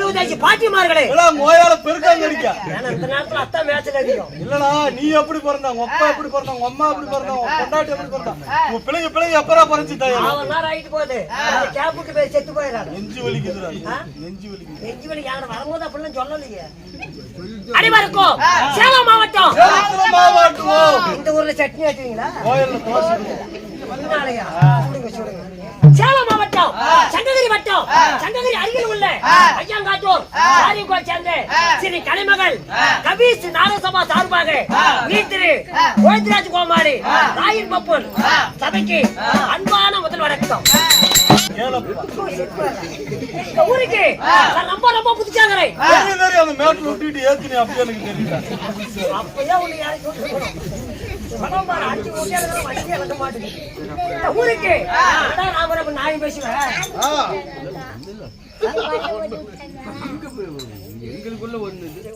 70 பாட்டிமார்களே நோயால பெருக்காங்க அடிக்க. இந்த நேரத்துல அத்தா மேட்ச்ல அடிக்கும். இல்லடா நீ எப்படி பிறந்த, உங்க அப்பா எப்படி பிறந்த, உங்க அம்மா எப்படி பிறந்த, உங்க பொண்டாட்டி எப்படி பிறந்த, உங்க பிள்ளைங்க எப்பரா பறிச்சுட்டாங்க. அவன் நேரம் ஆயிட்டு போகுது. கேப்புக்கு போய் செத்து போயிடாது. நெஞ்சு வலிக்குதுடா. நெஞ்சு வலிக்குது. நெஞ்சு வலி யாரும் வரும்போது அப்படிலாம் சொல்லலையே. அடிவாருக்கும் சேலம் மாவட்டம். இந்த ஊர்ல சட்னி ஆச்சுவீங்களா? கோயில்ல தோசை. சேலம் மாவட்டம் சங்ககிரி வட்டம் சங்ககிரி அருகில் உள்ள ஐயங்காட்டூர் சாரிகோள் சேர்ந்த ஸ்ரீ கலைமகள் கபீஸ் நாகசபா சார்பாக நீதிரு கோவிந்தராஜ் கோமாரி ராயின் பப்பன் சபைக்கு அன்பான முதல் வணக்கம். ஊருக்கு ரொம்ப ரொம்ப புதுச்சாங்கரை அந்த மேட்ல விட்டுட்டு ஏத்துனே அப்படியே எனக்கு தெரியல. அப்பயே உன்னை யாரையும் ஊருக்கு ராமரப்ப நாய் பேசுவேன். எங்களுக்குள்ள ஒண்ணு